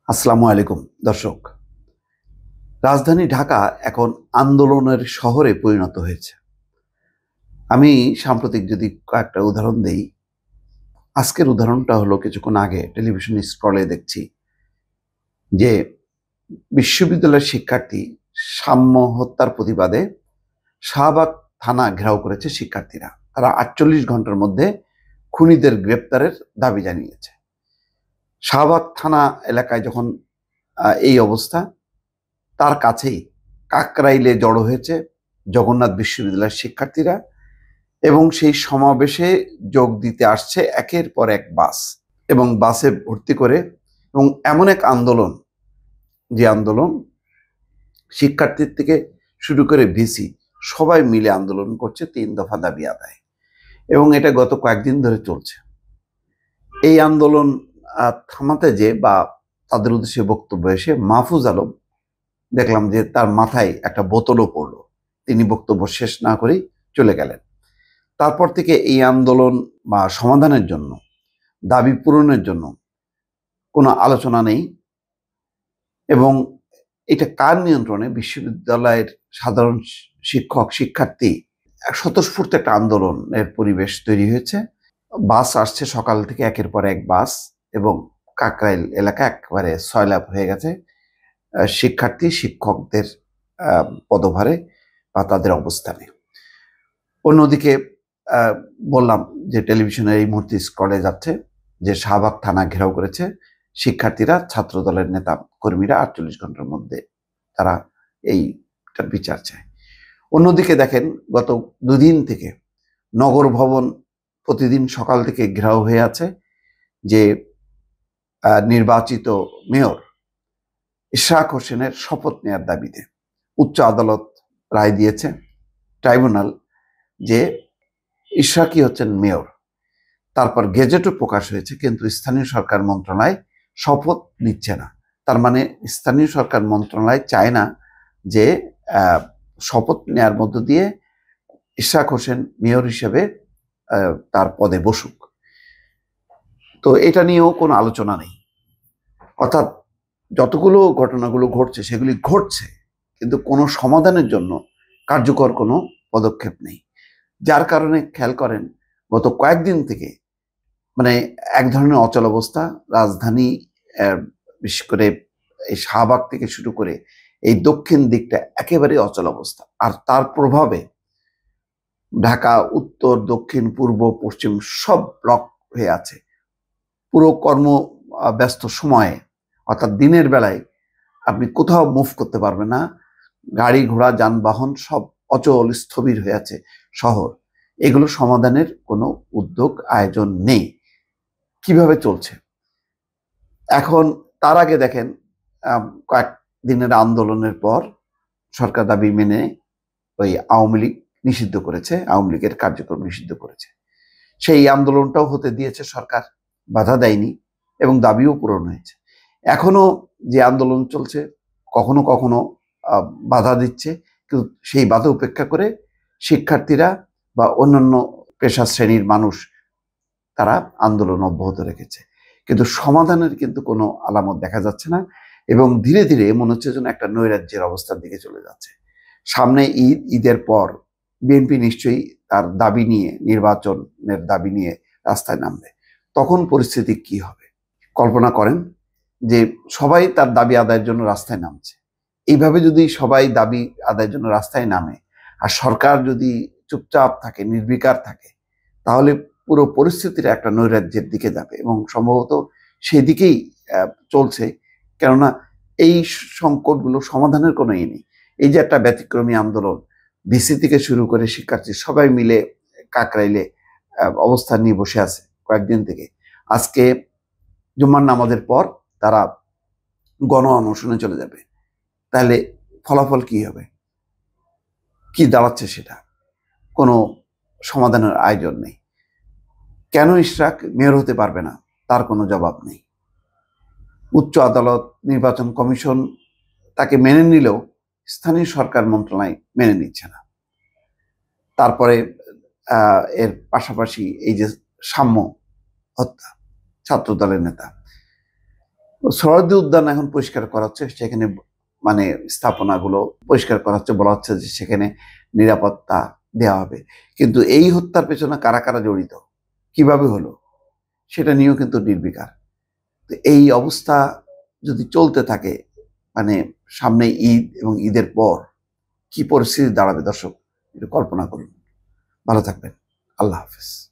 আসসালামু আলাইকুম দর্শক। রাজধানী ঢাকা এখন আন্দোলনের শহরে পরিণত হয়েছে। আমি সাম্প্রতিক যদি কয়েকটা উদাহরণ দেই, আজকের উদাহরণটা হলো কিছুক্ষণ আগে টেলিভিশন স্ক্রলে দেখছি যে বিশ্ববিদ্যালয়ের শিক্ষার্থী সাম্য হত্যার প্রতিবাদে শাহবাগ থানা ঘেরাও করেছে শিক্ষার্থীরা। তারা ৪৮ ঘন্টার মধ্যে খুনিদের গ্রেপ্তারের দাবি জানিয়েছে। শাহবাগ থানা এলাকায় যখন এই অবস্থা, তার কাছেই কাকরাইলে জড়ো হয়েছে জগন্নাথ বিশ্ববিদ্যালয়ের শিক্ষার্থীরা এবং সেই সমাবেশে যোগ দিতে আসছে একের পর এক বাস এবং বাসে ভর্তি করে, এবং এমন এক আন্দোলন, যে আন্দোলন শিক্ষার্থীর থেকে শুরু করে ভিসি সবাই মিলে আন্দোলন করছে ৩ দফা দাবি আদায়, এবং এটা গত কয়েকদিন ধরে চলছে। এই আন্দোলন থামাতে যে বা তাদের উদ্দেশ্যে বক্তব্য এসে মাহফুজ আলম দেখলাম যে তার মাথায় একটা বোতলও পড়লো। তিনি বক্তব্য শেষ না করেই চলে গেলেন। তারপর থেকে এই আন্দোলন বা সমাধানের জন্য, দাবি পূরণের জন্য কোনো আলোচনা নেই। এবং এটা কার নিয়ন্ত্রণে? বিশ্ববিদ্যালয়ের সাধারণ শিক্ষক শিক্ষার্থী স্বতঃস্ফূর্ত একটা আন্দোলনের পরিবেশ তৈরি হয়েছে। বাস আসছে সকাল থেকে একের পর এক বাস, এবং কাকরাইল এলাকা একেবারে সয়লাব হয়ে গেছে শিক্ষার্থী শিক্ষকদের পদভারে বা তাদের অবস্থানে। অন্যদিকে বললাম যে টেলিভিশনের এই মুহূর্তে স্ক্রলে যাচ্ছে যে শাহবাগ থানা ঘেরাও করেছে শিক্ষার্থীরা, ছাত্র দলের নেতা কর্মীরা ৪৮ ঘন্টার মধ্যে তারা এইটার বিচার চায়। অন্যদিকে দেখেন গত দুদিন থেকে নগর ভবন প্রতিদিন সকাল থেকে ঘেরাও হয়ে আছে যে নির্বাচিত মেয়র ইশরাক হোসেনের শপথ নেয়ার দাবিতে। উচ্চ আদালত রায় দিয়েছে, ট্রাইব্যুনাল, যে ইশরাকই হচ্ছেন মেয়র। তারপর গেজেটও প্রকাশ হয়েছে, কিন্তু স্থানীয় সরকার মন্ত্রণালয় শপথ নিচ্ছে না। তার মানে স্থানীয় সরকার মন্ত্রণালয় চায় না যে শপথ নেয়ার মধ্য দিয়ে ইশরাক হোসেন মেয়র হিসেবে তার পদে বসুক। তো এটা নিয়েও কোনো আলোচনা নেই। অর্থাৎ যতগুলো ঘটনাগুলো ঘটছে সেগুলি ঘটছে, কিন্তু কোনো সমাধানের জন্য কার্যকর কোনো পদক্ষেপ নেই। যার কারণে খেয়াল করেন গত কয়েকদিন থেকে মানে এক ধরনের অচলাবস্থা রাজধানী, বিশেষ করে এই শাহবাগ থেকে শুরু করে এই দক্ষিণ দিকটা একেবারে অচলাবস্থা। আর তার প্রভাবে ঢাকা উত্তর দক্ষিণ পূর্ব পশ্চিম সব ব্লক হয়ে আছে। পুরো কর্ম ব্যস্ত সময়ে, অর্থাৎ দিনের বেলায় আপনি কোথাও মুভ করতে পারবেন না। গাড়ি ঘোড়া যানবাহন সব অচল স্থবির হয়ে আছে শহর। এগুলো সমাধানের কোনো উদ্যোগ আয়োজন নেই। কিভাবে চলছে এখন? তার আগে দেখেন কয়েক দিনের আন্দোলনের পর সরকার দাবি মেনে ওই আওয়ামী লীগ নিষিদ্ধ করেছে, আওয়ামী লীগের কার্যক্রম নিষিদ্ধ করেছে। সেই আন্দোলনটাও হতে দিয়েছে সরকার, বাধা দেয়নি এবং দাবিও পূরণ হয়েছে। এখনো যে আন্দোলন চলছে, কখনো কখনো বাধা দিচ্ছে, কিন্তু সেই বাধা উপেক্ষা করে শিক্ষার্থীরা বা অন্যান্য পেশা শ্রেণীর মানুষ তারা আন্দোলন অব্যাহত রেখেছে, কিন্তু সমাধানের কিন্তু কোনো আলামত দেখা যাচ্ছে না। এবং ধীরে ধীরে মনে হচ্ছে যেন একটা নৈরাজ্যের অবস্থার দিকে চলে যাচ্ছে। সামনে ঈদ, ঈদের পর বিএনপি নিশ্চয়ই তার দাবি নিয়ে, নির্বাচনের দাবি নিয়ে রাস্তায় নামবে। তখন পরিস্থিতি কি হবে কল্পনা করেন, যে সবাই তার দাবি আদায়ের জন্য রাস্তায় নামছে। এইভাবে যদি সবাই দাবি আদায়ের জন্য রাস্তায় নামে আর সরকার যদি চুপচাপ থাকে, নির্বিকার থাকে, তাহলে পুরো পরিস্থিতির একটা নৈরাজ্যের দিকে যাবে এবং সম্ভবত সেই দিকেই চলছে। কেননা এই সংকটগুলো সমাধানের কোনো নেই। এই যে একটা ব্যতিক্রমী আন্দোলন, ভিসি থেকে শুরু করে শিক্ষার্থী সবাই মিলে কাকরাইলে অবস্থান নিয়ে বসে আছে কয়েকদিন থেকে। আজকে জুম্মার নামাজের পর তারা গণ অনশনে চলে যাবে। তাহলে ফলাফল কি হবে, কি দাঁড়াচ্ছে? সেটা কোনো সমাধানের আয়োজন নেই। কেন ইশরাক মেয়র হতে পারবে না, তার কোনো জবাব নেই। উচ্চ আদালত, নির্বাচন কমিশন তাকে মেনে নিলেও স্থানীয় সরকার মন্ত্রণালয় মেনে নিচ্ছে না। তারপরে এর পাশাপাশি এই যে সাম্য হত্যা, ছাত্র দলের নেতা সোহরাওয়ার্দী উদ্যান এখন পরিষ্কার করা হচ্ছে, সেখানে মানে স্থাপনাগুলো পরিষ্কার করা হচ্ছে, বলা হচ্ছে যে সেখানে নিরাপত্তা দেওয়া হবে। কিন্তু এই হত্যার পেছনে কারা কারা জড়িত, কিভাবে হলো, সেটা নিয়েও কিন্তু নির্বিকার। তো এই অবস্থা যদি চলতে থাকে, মানে সামনে ঈদ এবং ঈদের পর কি পরিস্থিতি দাঁড়াবে দর্শক একটু কল্পনা করুন। ভালো থাকবেন। আল্লাহ হাফেজ।